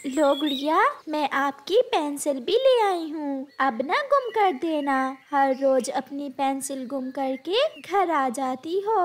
लो गुड़िया, मैं आपकी पेंसिल भी ले आई हूँ। अब ना गुम कर देना, हर रोज अपनी पेंसिल गुम करके घर आ जाती हो।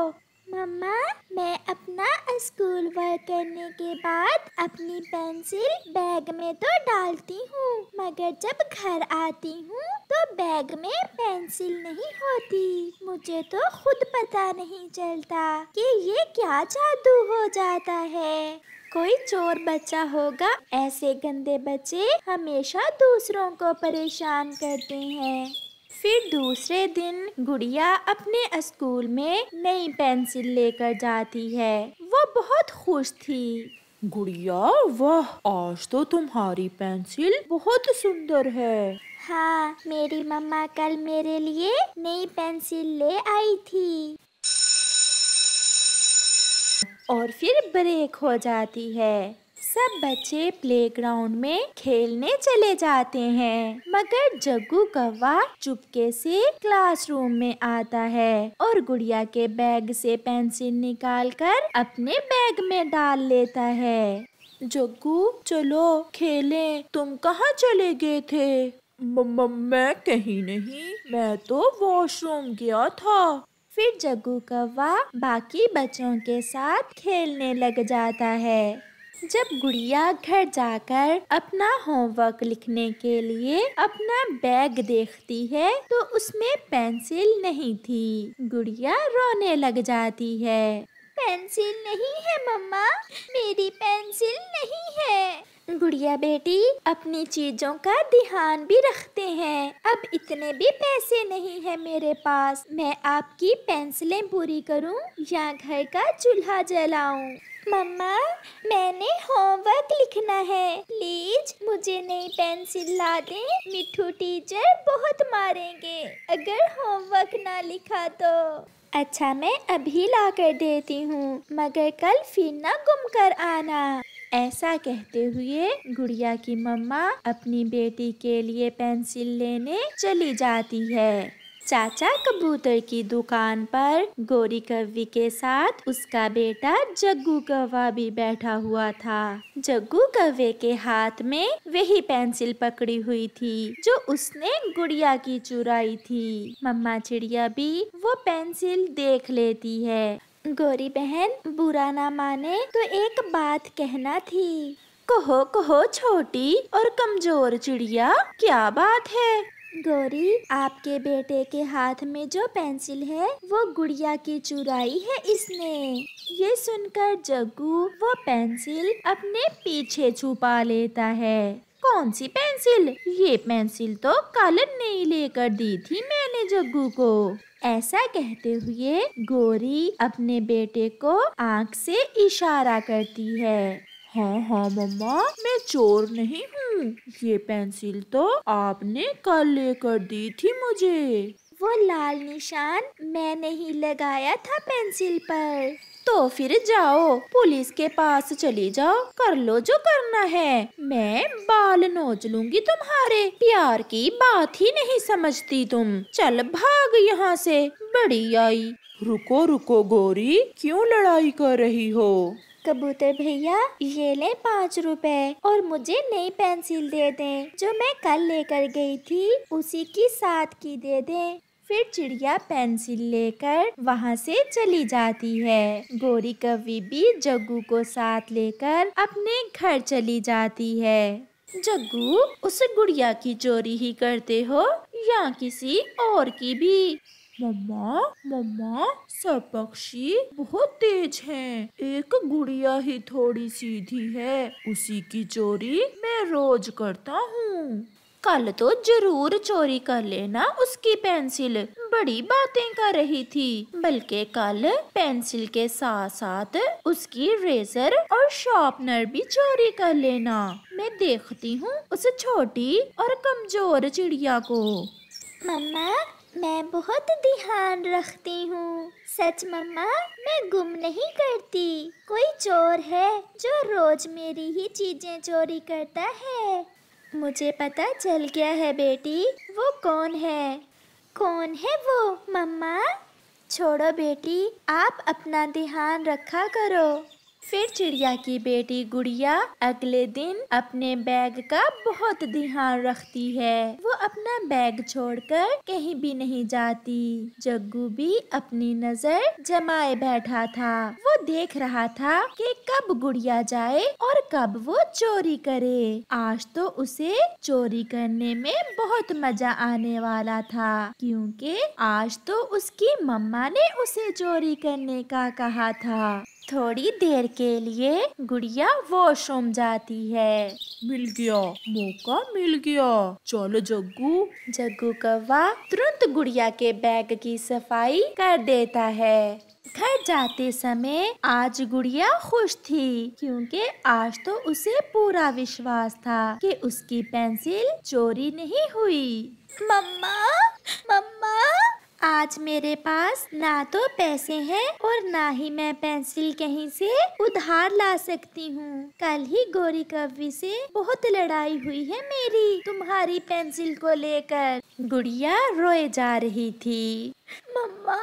मम्मा, मैं अपना स्कूल वर्क करने के बाद अपनी पेंसिल बैग में तो डालती हूँ, मगर जब घर आती हूँ तो बैग में पेंसिल नहीं होती। मुझे तो खुद पता नहीं चलता कि ये क्या जादू हो जाता है। कोई चोर बच्चा होगा। ऐसे गंदे बच्चे हमेशा दूसरों को परेशान करते हैं। फिर दूसरे दिन गुड़िया अपने स्कूल में नई पेंसिल लेकर जाती है। वो बहुत खुश थी। गुड़िया, वाह, आज तो तुम्हारी पेंसिल बहुत सुंदर है। हाँ, मेरी मम्मा कल मेरे लिए नई पेंसिल ले आई थी। और फिर ब्रेक हो जाती है। सब बच्चे प्लेग्राउंड में खेलने चले जाते हैं, मगर जग्गू कौवा चुपके से क्लासरूम में आता है और गुड़िया के बैग से पेंसिल निकालकर अपने बैग में डाल लेता है। जग्गू, चलो खेलें। तुम कहाँ चले गए थे? मैं कहीं नहीं, मैं तो वॉशरूम गया था। फिर जग्गू कौवा बाकी बच्चों के साथ खेलने लग जाता है। जब गुड़िया घर जाकर अपना होमवर्क लिखने के लिए अपना बैग देखती है तो उसमें पेंसिल नहीं थी। गुड़िया रोने लग जाती है। पेंसिल नहीं है मम्मा, मेरी पेंसिल नहीं है। गुड़िया बेटी, अपनी चीजों का ध्यान भी रखते हैं। अब इतने भी पैसे नहीं है मेरे पास, मैं आपकी पेंसिलें पूरी करूं या घर का चूल्हा जलाऊं? मम्मा, मैंने होमवर्क लिखना है, प्लीज मुझे नई पेंसिल ला दें। मिठू टीचर बहुत मारेंगे अगर होमवर्क ना लिखा तो। अच्छा, मैं अभी ला कर देती हूँ, मगर कल फिर ना गुम कर आना। ऐसा कहते हुए गुड़िया की मम्मा अपनी बेटी के लिए पेंसिल लेने चली जाती है। चाचा कबूतर की दुकान पर गोरी कौवी के साथ उसका बेटा जग्गू कौवा भी बैठा हुआ था। जग्गू कौवे के हाथ में वही पेंसिल पकड़ी हुई थी जो उसने गुड़िया की चुराई थी। मम्मा चिड़िया भी वो पेंसिल देख लेती है। गोरी बहन, बुरा ना माने तो एक बात कहना थी। कहो कहो छोटी और कमजोर चिड़िया, क्या बात है? गोरी, आपके बेटे के हाथ में जो पेंसिल है वो गुड़िया की चुराई है इसने। ये सुनकर जग्गू वो पेंसिल अपने पीछे छुपा लेता है। कौन सी पेंसिल? ये पेंसिल तो कल नहीं लेकर दी थी मैंने जग्गू को। ऐसा कहते हुए गोरी अपने बेटे को आँख से इशारा करती है। हाँ हाँ मम्मा, मैं चोर नहीं हूँ। ये पेंसिल तो आपने कल लेकर दी थी मुझे। वो लाल निशान मैंने ही लगाया था पेंसिल पर। तो फिर जाओ, पुलिस के पास चली जाओ, कर लो जो करना है। मैं बाल नोच लूंगी तुम्हारे। प्यार की बात ही नहीं समझती तुम। चल भाग यहाँ से, बड़ी आई। रुको रुको गोरी, क्यों लड़ाई कर रही हो? कबूतर भैया, ये ले 5 रुपए और मुझे नई पेंसिल दे दें जो मैं कल लेकर गई थी, उसी की 7 की दे दें। फिर चिड़िया पेंसिल लेकर वहाँ से चली जाती है। गोरी कौवी भी जग्गू को साथ लेकर अपने घर चली जाती है। जग्गू, उस गुड़िया की चोरी ही करते हो या किसी और की भी? मम्मा मम्मा, सब पक्षी बहुत तेज हैं। एक गुड़िया ही थोड़ी सीधी है, उसी की चोरी मैं रोज करता हूँ। कल तो जरूर चोरी कर लेना उसकी पेंसिल। बड़ी बातें कर रही थी। बल्कि कल पेंसिल के साथ साथ उसकी रेजर और शार्पनर भी चोरी कर लेना। मैं देखती हूँ उस छोटी और कमजोर चिड़िया को। मम्मा, मैं बहुत ध्यान रखती हूँ। सच मम्मा, मैं गुम नहीं करती। कोई चोर है जो रोज मेरी ही चीजें चोरी करता है। मुझे पता चल गया है बेटी, वो कौन है। कौन है वो मम्मा? छोड़ो बेटी, आप अपना ध्यान रखा करो। फिर चिड़िया की बेटी गुड़िया अगले दिन अपने बैग का बहुत ध्यान रखती है। वो अपना बैग छोड़कर कहीं भी नहीं जाती। जग्गू भी अपनी नजर जमाए बैठा था। वो देख रहा था कि कब गुड़िया जाए और कब वो चोरी करे। आज तो उसे चोरी करने में बहुत मजा आने वाला था, क्योंकि आज तो उसकी मम्मा ने उसे चोरी करने का कहा था। थोड़ी देर के लिए गुड़िया वॉशरूम जाती है। मिल गया, मौका मिल गया, चलो जग्गू। जग्गू कौवा तुरंत गुड़िया के बैग की सफाई कर देता है। घर जाते समय आज गुड़िया खुश थी, क्योंकि आज तो उसे पूरा विश्वास था कि उसकी पेंसिल चोरी नहीं हुई। मम्मा, मम्मा, आज मेरे पास ना तो पैसे हैं और ना ही मैं पेंसिल कहीं से उधार ला सकती हूँ। कल ही गोरी कौवी से बहुत लड़ाई हुई है मेरी तुम्हारी पेंसिल को लेकर। गुड़िया रोए जा रही थी। मम्मा,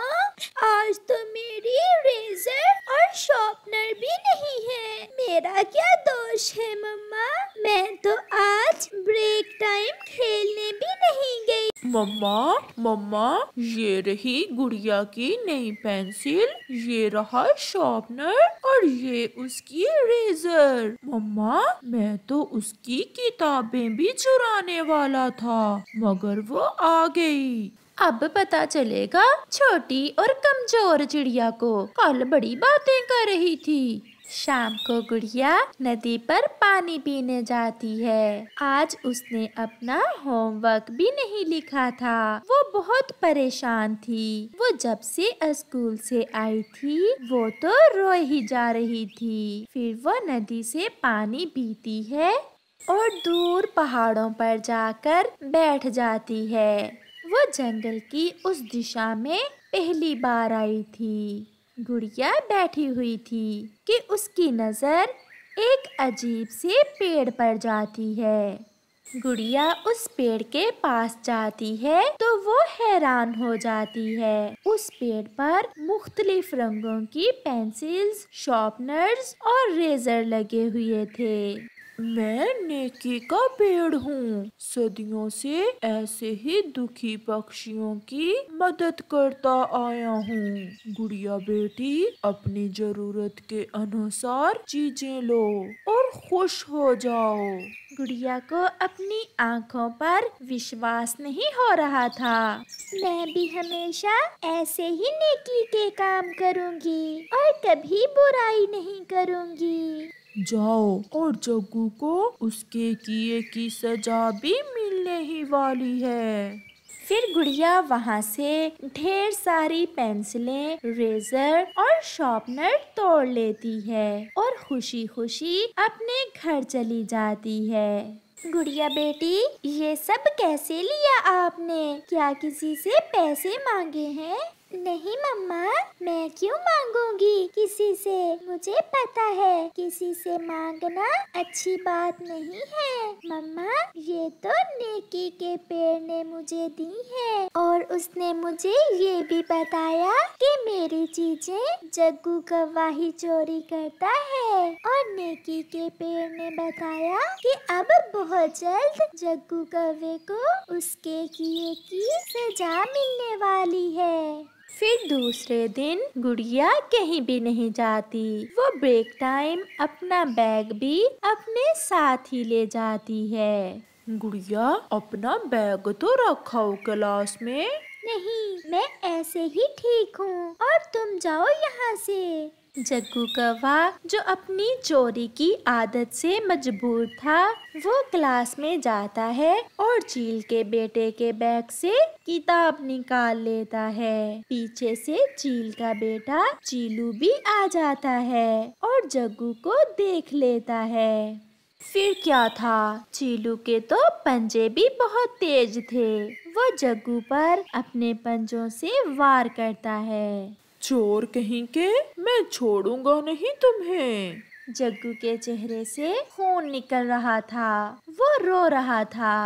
आज तो मेरी रेजर और शार्पनर भी नहीं है। मेरा क्या दोष है मम्मा? मैं तो आज ब्रेक टाइम खेलने भी नहीं गई। मम्मा, मम्मा, ये रही गुड़िया की नई पेंसिल, ये रहा शार्पनर और ये उसकी रेजर। मम्मा, मैं तो उसकी किताबें भी चुराने वाला था, मगर वो आ गई। अब पता चलेगा छोटी और कमजोर चिड़िया को। कल बड़ी बातें कर रही थी। शाम को गुड़िया नदी पर पानी पीने जाती है। आज उसने अपना होमवर्क भी नहीं लिखा था। वो बहुत परेशान थी। वो जब से स्कूल से आई थी वो तो रोए ही जा रही थी। फिर वो नदी से पानी पीती है और दूर पहाड़ों पर जाकर बैठ जाती है। वो जंगल की उस दिशा में पहली बार आई थी। गुड़िया बैठी हुई थी कि उसकी नजर एक अजीब से पेड़ पर जाती है। गुड़िया उस पेड़ के पास जाती है तो वो हैरान हो जाती है। उस पेड़ पर मुख्तलिफ रंगों की पेंसिल्स, शार्पनर्स और रेजर लगे हुए थे। मैं नेकी का पेड़ हूँ, सदियों से ऐसे ही दुखी पक्षियों की मदद करता आया हूँ। गुड़िया बेटी, अपनी जरूरत के अनुसार चीजें लो और खुश हो जाओ। गुड़िया को अपनी आँखों पर विश्वास नहीं हो रहा था। मैं भी हमेशा ऐसे ही नेकी के काम करूँगी और कभी बुराई नहीं करूँगी। जाओ, और जग्गू को उसके किए की सजा भी मिलने ही वाली है। फिर गुड़िया वहाँ से ढेर सारी पेंसिलें, रेजर और शार्पनर तोड़ लेती है और खुशी खुशी अपने घर चली जाती है। गुड़िया बेटी, ये सब कैसे लिया आपने? क्या किसी से पैसे मांगे हैं? नहीं मम्मा, मैं क्यों मांगूंगी किसी से? मुझे पता है किसी से मांगना अच्छी बात नहीं है। मम्मा, ये तो नेकी के पेड़ ने मुझे दी है और उसने मुझे ये भी बताया कि मेरी चीजें जग्गू कौवा ही चोरी करता है। और नेकी के पेड़ ने बताया कि अब बहुत जल्द जग्गू कौवे को उसके किए की सजा मिलने वाली है। फिर दूसरे दिन गुड़िया कहीं भी नहीं जाती। वो ब्रेक टाइम अपना बैग भी अपने साथ ही ले जाती है। गुड़िया, अपना बैग तो रखाओ क्लास में। नहीं, मैं ऐसे ही ठीक हूँ और तुम जाओ यहाँ से। जग्गू कौवा, जो अपनी चोरी की आदत से मजबूर था, वो क्लास में जाता है और चील के बेटे के बैग से किताब निकाल लेता है। पीछे से चील का बेटा चीलू भी आ जाता है और जग्गू को देख लेता है। फिर क्या था, चीलू के तो पंजे भी बहुत तेज थे। वो जग्गू पर अपने पंजों से वार करता है। चोर कहीं के, मैं छोड़ूंगा नहीं तुम्हें। जग्गू के चेहरे से खून निकल रहा था। वो रो रहा था।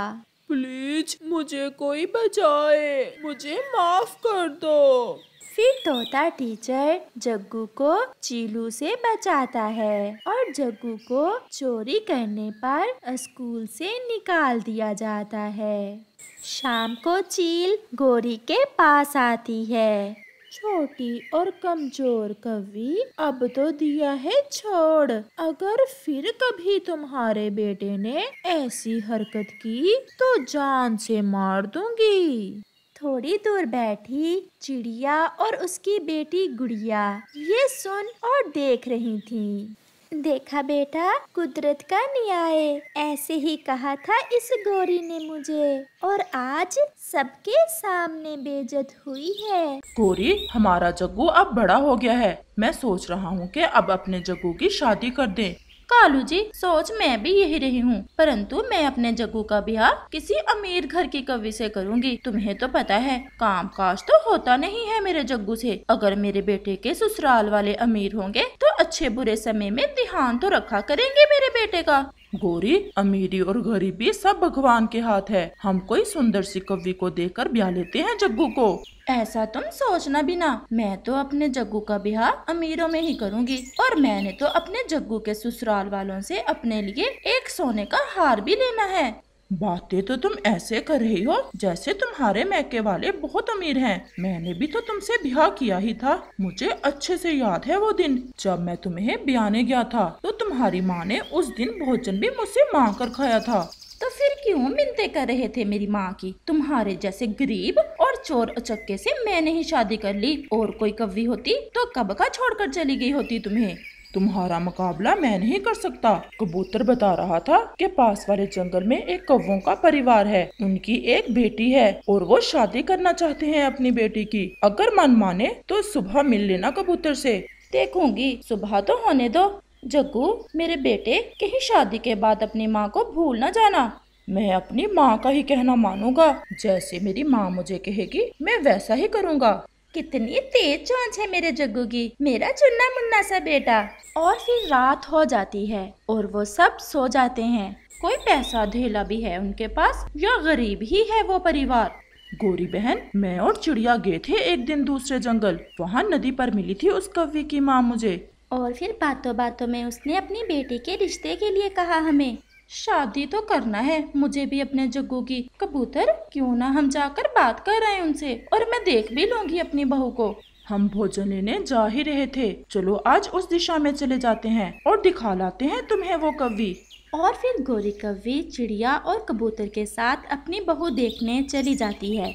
प्लीज मुझे कोई बचाए, मुझे माफ कर दो। फिर तोता टीचर जग्गू को चीलू से बचाता है और जग्गू को चोरी करने पर स्कूल से निकाल दिया जाता है। शाम को चील गोरी के पास आती है। छोटी और कमजोर कौवी, अब तो दिया है छोड़। अगर फिर कभी तुम्हारे बेटे ने ऐसी हरकत की तो जान से मार दूंगी। थोड़ी दूर बैठी चिड़िया और उसकी बेटी गुड़िया ये सुन और देख रही थी। देखा बेटा, कुदरत का न्याय, ऐसे ही कहा था इस गोरी ने मुझे और आज सबके सामने बेइज्जत हुई है। गोरी, हमारा जग्गू अब बड़ा हो गया है। मैं सोच रहा हूँ कि अब अपने जग्गू की शादी कर दें। कालू जी, सोच मैं भी यही रही हूँ, परंतु मैं अपने जग्गू का ब्याह किसी अमीर घर की कवि से करूँगी। तुम्हें तो पता है काम काज तो होता नहीं है मेरे जग्गू से। अगर मेरे बेटे के ससुराल वाले अमीर होंगे तो अच्छे बुरे समय में ध्यान तो रखा करेंगे मेरे बेटे का। गोरी, अमीरी और गरीबी सब भगवान के हाथ है। हम कोई सुंदर सी कवि को देकर ब्याह लेते हैं जग्गू को। ऐसा तुम सोचना भी ना, मैं तो अपने जग्गू का ब्याह अमीरों में ही करूँगी और मैंने तो अपने जग्गू के ससुराल वालों से अपने लिए एक सोने का हार भी लेना है। बातें तो तुम ऐसे कर रही हो जैसे तुम्हारे मैके वाले बहुत अमीर हैं। मैंने भी तो तुमसे ब्याह किया ही था। मुझे अच्छे से याद है वो दिन जब मैं तुम्हें ब्याहने गया था तो तुम्हारी माँ ने उस दिन भोजन भी मुझसे मांग कर खाया था। तो फिर क्यों मिन्नतें कर रहे थे मेरी माँ की? तुम्हारे जैसे गरीब और चोर उचक्के से मैंने ही शादी कर ली, और कोई कवि होती तो कब का छोड़कर चली गई होती तुम्हें। तुम्हारा मुकाबला मैं नहीं कर सकता। कबूतर बता रहा था कि पास वाले जंगल में एक कौवों का परिवार है, उनकी एक बेटी है और वो शादी करना चाहते हैं अपनी बेटी की। अगर मन माने तो सुबह मिल लेना कबूतर से। देखूंगी, सुबह तो होने दो। जग्गू, मेरे बेटे कहीं शादी के बाद अपनी माँ को भूल न जाना। मैं अपनी माँ का ही कहना मानूंगा। जैसे मेरी माँ मुझे कहेगी मैं वैसा ही करूँगा। कितनी तेज चोंच है मेरे जग्गू की, मेरा चुन्ना मुन्ना सा बेटा। और फिर रात हो जाती है और वो सब सो जाते हैं। कोई पैसा धेला भी है उनके पास या गरीब ही है वो परिवार? गोरी बहन, मैं और चिड़िया गए थे एक दिन दूसरे जंगल। वहाँ नदी पर मिली थी उस कौवे की माँ मुझे। और फिर बातों बातों में उसने अपनी बेटी के रिश्ते के लिए कहा हमें। शादी तो करना है मुझे भी अपने जग्गू की। कबूतर, क्यों ना हम जाकर बात कर रहे हैं उनसे, और मैं देख भी लूंगी अपनी बहू को। हम भोजन लेने जा ही रहे थे। चलो आज उस दिशा में चले जाते हैं और दिखा लाते हैं तुम्हें वो कवि। और फिर गोरी कौवी चिड़िया और कबूतर के साथ अपनी बहू देखने चली जाती है।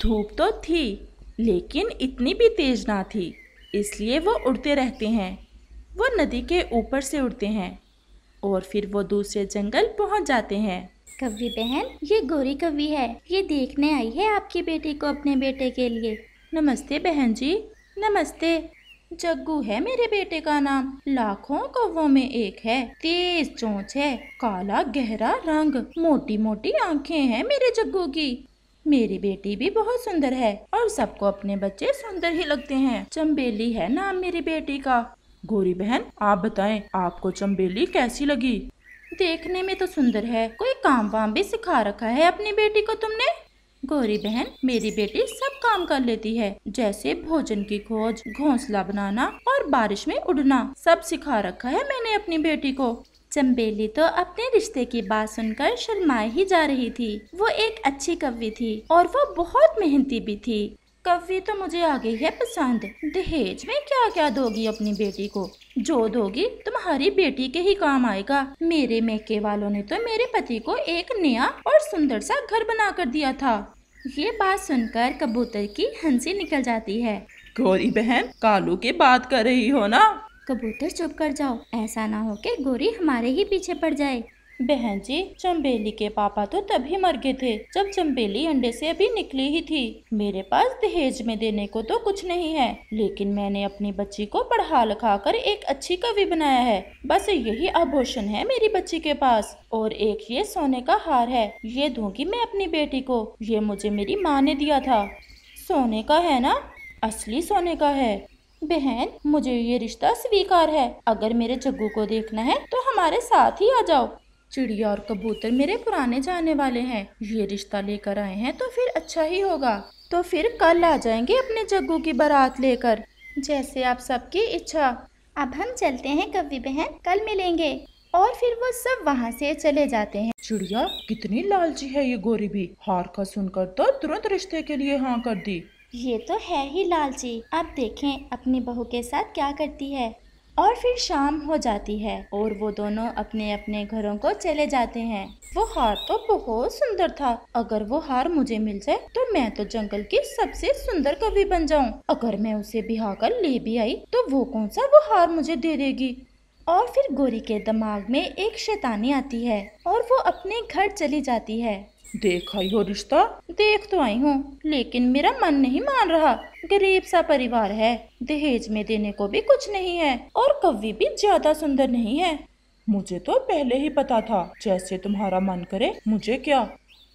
धूप तो थी लेकिन इतनी भी तेज ना थी, इसलिए वो उड़ते रहते हैं। वो नदी के ऊपर से उड़ते हैं और फिर वो दूसरे जंगल पहुंच जाते हैं। कौवी बहन, ये गोरी कौवी है, ये देखने आई है आपकी बेटी को अपने बेटे के लिए। नमस्ते बहन जी। नमस्ते। जग्गू है मेरे बेटे का नाम। लाखों कौवों में एक है। तेज चोंच है, काला गहरा रंग, मोटी मोटी आंखें हैं मेरे जग्गू की। मेरी बेटी भी बहुत सुंदर है और सबको अपने बच्चे सुंदर ही लगते हैं। चंबेली है नाम मेरी बेटी का। गोरी बहन, आप बताएं आपको चंबेली कैसी लगी? देखने में तो सुंदर है। कोई काम वाम भी सिखा रखा है अपनी बेटी को तुमने? गोरी बहन, मेरी बेटी सब काम कर लेती है, जैसे भोजन की खोज, घोंसला बनाना और बारिश में उड़ना, सब सिखा रखा है मैंने अपनी बेटी को। चंबेली तो अपने रिश्ते की बात सुनकर शर्माई ही जा रही थी। वो एक अच्छी कवि थी और वो बहुत मेहनती भी थी। कवि तो मुझे आ गई है पसंद। दहेज में क्या क्या दोगी अपनी बेटी को? जो दोगी तुम्हारी बेटी के ही काम आएगा। मेरे मैके वालों ने तो मेरे पति को एक नया और सुंदर सा घर बना कर दिया था। ये बात सुनकर कबूतर की हंसी निकल जाती है। गोरी बहन, कालू की बात कर रही हो ना? कबूतर चुप कर जाओ, ऐसा ना हो कि गोरी हमारे ही पीछे पड़ जाए। बहन जी, चंबेली के पापा तो तभी मर गए थे जब चंबेली अंडे से अभी निकली ही थी। मेरे पास दहेज में देने को तो कुछ नहीं है, लेकिन मैंने अपनी बच्ची को पढ़ा लिखा कर एक अच्छी कवि बनाया है। बस यही आभूषण है मेरी बच्ची के पास, और एक ये सोने का हार है। ये दूंगी मैं अपनी बेटी को। ये मुझे मेरी माँ ने दिया था। सोने का है ना? असली सोने का है। बहन, मुझे ये रिश्ता स्वीकार है। अगर मेरे जग्गू को देखना है तो हमारे साथ ही आ जाओ। चिड़िया और कबूतर मेरे पुराने जाने वाले हैं, ये रिश्ता लेकर आए हैं तो फिर अच्छा ही होगा। तो फिर कल आ जाएंगे अपने जग्गू की बारात लेकर, जैसे आप सबकी इच्छा। अब हम चलते हैं कव्वी बहन, कल मिलेंगे। और फिर वो सब वहाँ से चले जाते हैं। चिड़िया कितनी लालची है ये गोरी भी, हार का सुनकर तो तुरंत रिश्ते के लिए हाँ कर दी। ये तो है ही लालची, अब देखें अपनी बहू के साथ क्या करती है। और फिर शाम हो जाती है और वो दोनों अपने अपने घरों को चले जाते हैं। वो हार तो बहुत सुंदर था, अगर वो हार मुझे मिल जाए तो मैं तो जंगल की सबसे सुंदर कवि बन जाऊं। अगर मैं उसे बिहा कर ले भी आई तो वो कौन सा वो हार मुझे दे देगी। और फिर गोरी के दिमाग में एक शैतानी आती है और वो अपने घर चली जाती है। देख आई हो रिश्ता? देख तो आई हूँ, लेकिन मेरा मन नहीं मान रहा। गरीब सा परिवार है, दहेज में देने को भी कुछ नहीं है और कवि भी ज्यादा सुंदर नहीं है। मुझे तो पहले ही पता था, जैसे तुम्हारा मन करे, मुझे क्या।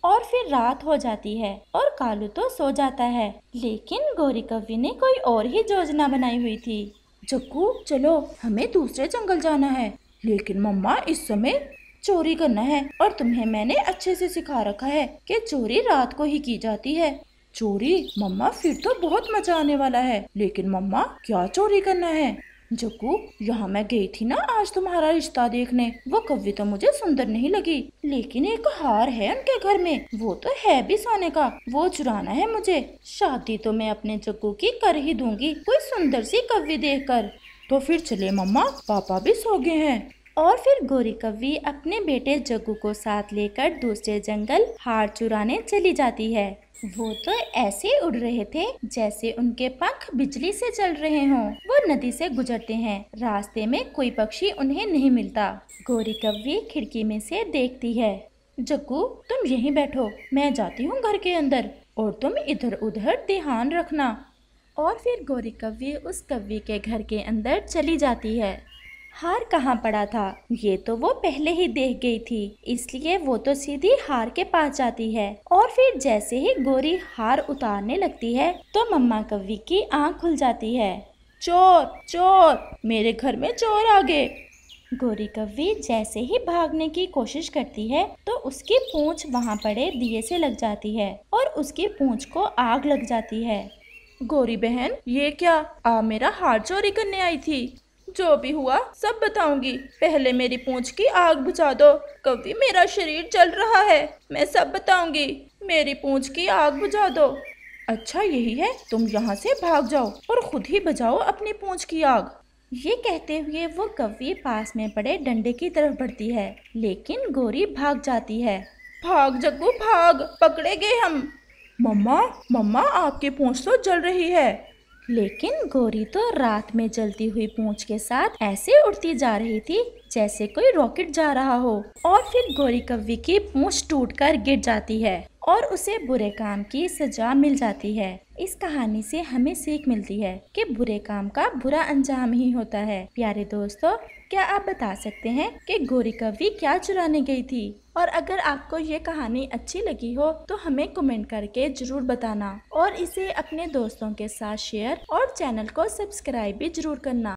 और फिर रात हो जाती है और कालू तो सो जाता है, लेकिन गोरी कव्वी ने कोई और ही योजना बनाई हुई थी। जग्गू चलो, हमें दूसरे जंगल जाना है। लेकिन मम्मा इस समय चोरी करना है और तुम्हें मैंने अच्छे से सिखा रखा है कि चोरी रात को ही की जाती है। चोरी? मम्मा फिर तो बहुत मजा आने वाला है। लेकिन मम्मा क्या चोरी करना है? जग्गू यहाँ मैं गई थी ना आज तुम्हारा रिश्ता देखने, वो कव्वी तो मुझे सुंदर नहीं लगी, लेकिन एक हार है उनके घर में, वो तो है भी सोने का, वो चुराना है मुझे। शादी तो मैं अपने जग्गू की कर ही दूंगी कोई सुंदर सी कव्वी देखकर। तो फिर चले मम्मा, पापा भी सो गए हैं। और फिर गोरी कव्वी अपने बेटे जग्गू को साथ लेकर दूसरे जंगल हार चुराने चली जाती है। वो तो ऐसे उड़ रहे थे जैसे उनके पंख बिजली से चल रहे हों। वो नदी से गुजरते हैं, रास्ते में कोई पक्षी उन्हें नहीं मिलता। गोरी कव्वी खिड़की में से देखती है। जग्गू तुम यहीं बैठो, मैं जाती हूँ घर के अंदर और तुम इधर उधर ध्यान रखना। और फिर गोरी कव्वी उस कव्वी के घर के अंदर चली जाती है। हार कहाँ पड़ा था ये तो वो पहले ही देख गई थी, इसलिए वो तो सीधी हार के पास जाती है। और फिर जैसे ही गोरी हार उतारने लगती है तो मम्मा कव्वी की आंख खुल जाती है। चोर चोर, मेरे घर में चोर आ गए। गोरी कव्वी जैसे ही भागने की कोशिश करती है तो उसकी पूंछ वहाँ पड़े दिए से लग जाती है और उसकी पूंछ को आग लग जाती है। गोरी बहन ये क्या, आप मेरा हार चोरी करने आई थी? जो भी हुआ सब बताऊंगी, पहले मेरी पूंछ की आग बुझा दो। कव्वी मेरा शरीर जल रहा है, मैं सब बताऊंगी, मेरी पूंछ की आग बुझा दो। अच्छा यही है, तुम यहाँ से भाग जाओ और खुद ही बुझाओ अपनी पूंछ की आग। ये कहते हुए वो कव्वी पास में पड़े डंडे की तरफ बढ़ती है, लेकिन गोरी भाग जाती है। भाग जग्गू भाग, पकड़े गए हम। मम्मा मम्मा आपकी पूंछ तो जल रही है। लेकिन गोरी तो रात में जलती हुई पूंछ के साथ ऐसे उड़ती जा रही थी जैसे कोई रॉकेट जा रहा हो। और फिर गोरी कव्वी की पूंछ टूटकर गिर जाती है और उसे बुरे काम की सजा मिल जाती है। इस कहानी से हमें सीख मिलती है कि बुरे काम का बुरा अंजाम ही होता है। प्यारे दोस्तों, क्या आप बता सकते हैं कि गोरी कव्वी क्या चुराने गई थी? और अगर आपको ये कहानी अच्छी लगी हो तो हमें कमेंट करके जरूर बताना और इसे अपने दोस्तों के साथ शेयर और चैनल को सब्सक्राइब भी जरूर करना।